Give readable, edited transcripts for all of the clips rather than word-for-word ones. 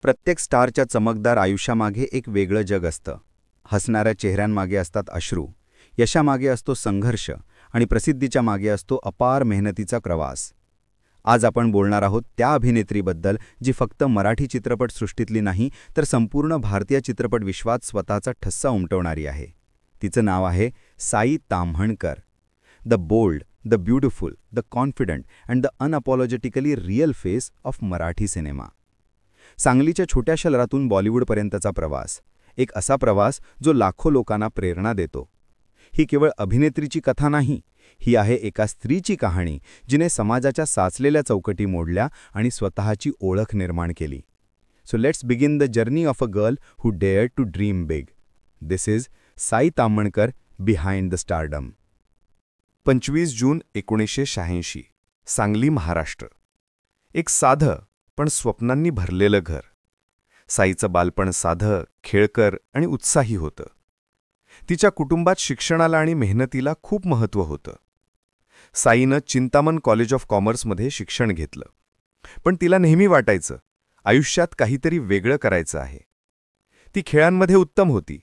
प्रत्येक स्टारच्या चमकदार आयुष्यामागे एक वेगळं जग असतं. हसणाऱ्या चेहऱ्यांमागे असतात अश्रू, यशामागे असतो संघर्ष आणि प्रसिद्धीच्या मागे असतो अपार मेहनतीचा प्रवास. आज आपण बोलणार आहोत त्या अभिनेत्रीबद्दल जी फक्त मराठी चित्रपटसृष्टीतली नाही तर संपूर्ण भारतीय चित्रपट विश्वात स्वतःचा ठस्सा उमटवणारी आहे. तिचं नाव आहे Sai Tamhankar. The bold, the beautiful, the confident and the unapologetically real face of Marathi cinema. सांगलीच्या छोट्या शहरातून बॉलिवूडपर्यंतचा प्रवास, एक असा प्रवास जो लाखो लोकांना प्रेरणा देतो. ही केवळ अभिनेत्रीची कथा नाही, ही आहे एका स्त्रीची कहाणी जिने समाजाच्या साचलेल्या चौकटी मोडल्या आणि स्वतःची ओळख निर्माण केली. So let's begin the journey of a girl who dare to dream big. This is Sai Tamhankar behind the stardom. 25 जून 1986, सांगली, महाराष्ट्र. एक साधं पण स्वप्नांनी भरलेलं घर. साईचं बालपण साधं, खेळकर आणि उत्साही होतं. तिच्या कुटुंबात शिक्षणाला आणि मेहनतीला खूप महत्त्व होतं. साईनं चिंतामण कॉलेज ऑफ कॉमर्समध्ये शिक्षण घेतलं. पण तिला नेहमी वाटायचं, आयुष्यात काहीतरी वेगळं करायचं आहे. ती खेळांमध्ये उत्तम होती.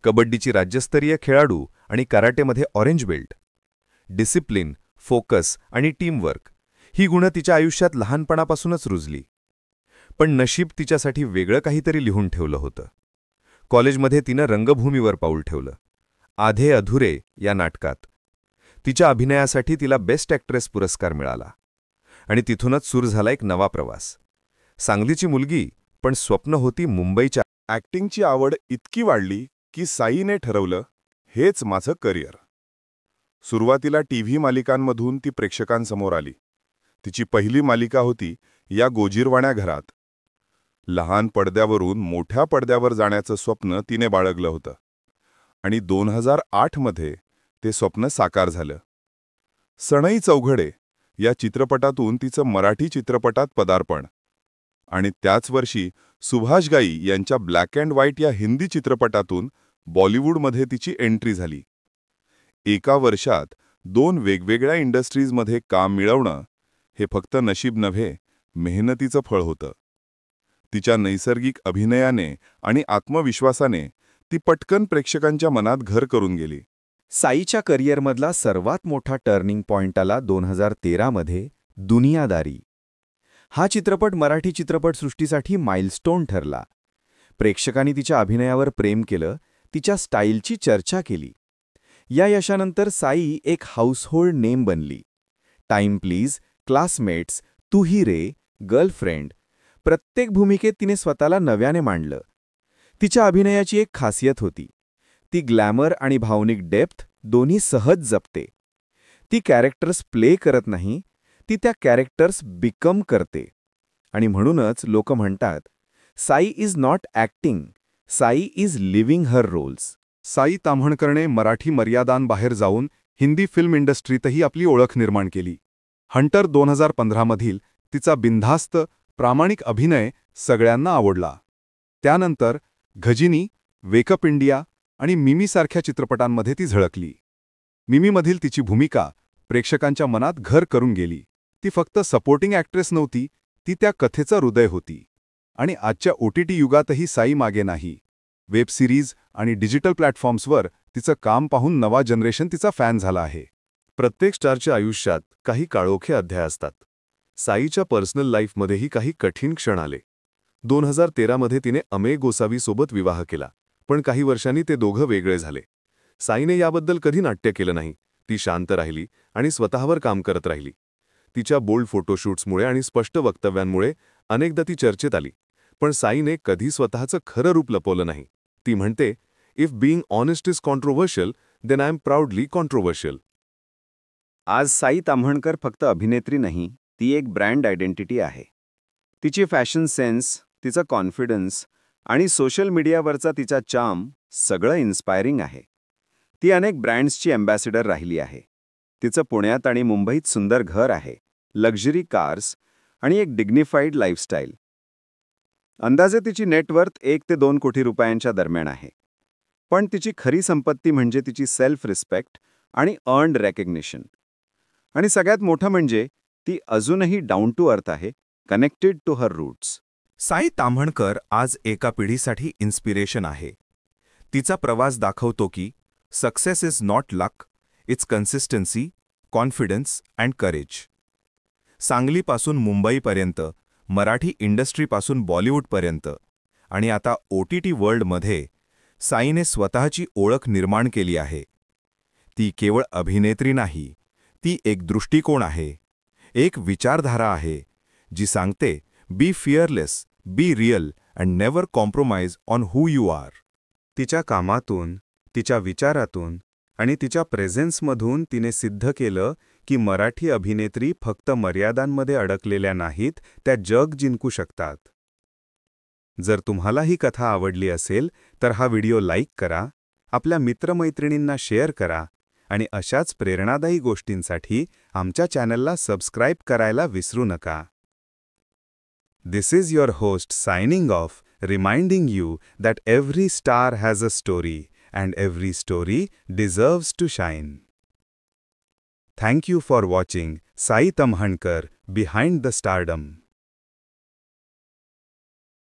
कबड्डीची राज्यस्तरीय खेळाडू आणि कराटेमध्ये ऑरेंज बेल्ट. डिसिप्लिन, फोकस आणि टीमवर्क ही गुणं तिच्या आयुष्यात लहानपणापासूनच रुजली. पण नशीब तिच्यासाठी वेगळं काहीतरी लिहून ठेवलं होतं. कॉलेजमध्ये तिनं रंगभूमीवर पाऊल ठेवलं. आधे अधुरे या नाटकात तिच्या अभिनयासाठी तिला बेस्ट ॲक्ट्रेस पुरस्कार मिळाला. आणि तिथूनच सुरू झाला एक नवा प्रवास. सांगलीची मुलगी, पण स्वप्न होती मुंबईच्या. ॲक्टिंगची आवड इतकी वाढली की साईने ठरवलं, हेच माझं करिअर. सुरुवातीला टीव्ही मालिकांमधून ती प्रेक्षकांसमोर आली. तिची पहिली मालिका होती या गोजीरवाण्या घरात. लहान पडद्यावरून मोठ्या पडद्यावर जाण्याचं स्वप्न तिने बाळगलं होतं. आणि 2008 मध्ये ते स्वप्न साकार झालं. सनई चौघडे या चित्रपटातून तिचं मराठी चित्रपटात पदार्पण. आणि त्याच वर्षी सुभाष घाई यांच्या ब्लॅक अँड व्हाईट या हिंदी चित्रपटातून बॉलिवूडमध्ये तिची एंट्री झाली. एका वर्षात 2 वेगवेगळ्या इंडस्ट्रीजमध्ये काम मिळवणं हे फक्त नशीब नव्हे, मेहनतीचं फळ होतं. तिच्या नैसर्गिक अभिनयाने आणि आत्मविश्वासाने ती पटकन प्रेक्षकांच्या मनात घर करून गेली. साईच्या करिअरमधला सर्वात मोठा टर्निंग पॉइंट आला 2013 मध्ये दुनियादारी. हा चित्रपट मराठी चित्रपटसृष्टीसाठी माइलस्टोन ठरला. प्रेक्षकांनी तिच्या अभिनयावर प्रेम केलं, तिच्या स्टाईलची चर्चा केली. या यशानंतर साई एक हाऊसहोल्ड नेम बनली. Time please, classmates, Tu Hi Re, girlfriend, प्रत्येक भूमिकेत तिने स्वतःला नव्याने मांडलं. तिच्या अभिनयाची एक खासियत होती, ती ग्लॅमर आणि भावनिक डेप्थ दोन्ही सहज जपते. ती कॅरेक्टर्स प्ले करत नाही, ती त्या कॅरेक्टर्स बिकम करते. आणि म्हणूनच लोक म्हणतात, Sai is not acting, Sai is living her roles. Sai ताम्हणकरने मराठी मर्यादांबाहेर जाऊन हिंदी फिल्म इंडस्ट्रीतही आपली ओळख निर्माण केली. हंटर 2015 मधील तिचा बिनधास्त, प्रामाणिक अभिनय सगळ्यांना आवडला. त्यानंतर गजिनी, वेकअप इंडिया आणि मिमीसारख्या चित्रपटांमध्ये ती झळकली. मिमीमधील तिची भूमिका प्रेक्षकांच्या मनात घर करून गेली. ती फक्त सपोर्टिंग ॲक्ट्रेस नव्हती, ती त्या कथेचं हृदय होती. आणि आजच्या OTT युगातही साई मागे नाही. वेब सिरीज आणि डिजिटल प्लॅटफॉर्म्सवर तिचं काम पाहून नवा जनरेशन तिचा फॅन झाला आहे. प्रत्येक स्टारच्या आयुष्यात काही काळोखे अध्याय असतात. साईच्या पर्सनल लाईफमध्येही काही कठीण क्षण आले. 2013 मध्ये तिने अमेय गोसावीसोबत विवाह केला, पण काही वर्षांनी ते दोघं वेगळे झाले. साईने याबद्दल कधी नाट्य केलं नाही. ती शांत राहिली आणि स्वतःवर काम करत राहिली. तिच्या बोल्ड फोटोशूट्समुळे आणि स्पष्ट वक्तव्यांमुळे अनेकदा ती चर्चेत आली. पण साईने कधी स्वतःचं खरं रूप लपवलं नाही. ती म्हणते, if being honest is controversial, then I am proudly controversial. आज साई ताम्हणकर फक्त अभिनेत्री नाही, ती एक ब्रँड आयडेंटिटी आहे. तिची फॅशन सेन्स, तिचा कॉन्फिडन्स आणि सोशल मीडियावरचा तिचा चार्म सगळं इन्स्पायरिंग आहे. ती अनेक ब्रँड्सची अँबॅसिडर राहिली आहे. तिचं पुण्यात आणि मुंबईत सुंदर घर आहे, लक्झरी कार्स आणि एक डिग्निफाईड लाईफस्टाईल. अंदाजे तिची नेटवर्थ 1 ते 2 कोटी रुपयांच्या दरम्यान आहे. पण तिची खरी संपत्ती म्हणजे तिची सेल्फ रिस्पेक्ट आणि अर्न्ड रेकग्निशन. आणि सगळ्यात मोठं म्हणजे ती अजूनही डाऊन टू अर्थ आहे, connected to her roots. Sai Tamhankar आज एका पिढीसाठी इन्स्पिरेशन आहे. तिचा प्रवास दाखवतो की success is not luck, it's consistency, confidence and courage. सांगलीपासून मुंबईपर्यंत, मराठी इंडस्ट्रीपासून बॉलिवूडपर्यंत आणि आता OTT वर्ल्डमध्ये साईने स्वतःची ओळख निर्माण केली आहे. ती केवळ अभिनेत्री नाही, ती एक दृष्टिकोन आहे, एक विचारधारा आहे, जी सांगते be fearless, be real and never compromise on who you are. तिच्या कामातून, तिच्या विचारातून आणि तिच्या प्रेझेन्समधून तिने सिद्ध केलं की मराठी अभिनेत्री फक्त मर्यादांमध्ये अडकलेल्या नाहीत, त्या जग जिंकू शकतात. जर तुम्हाला ही कथा आवडली असेल तर हा व्हिडिओ लाईक करा, आपल्या मित्रमैत्रिणींना शेअर करा आणि अशाच प्रेरणादायी गोष्टींसाठी आमच्या चॅनलला सबस्क्राईब करायला विसरू नका. This is your host signing off, reminding you that every star has a story and every story deserves to shine. Thank you for watching Sai Tamhankar Behind the Stardom.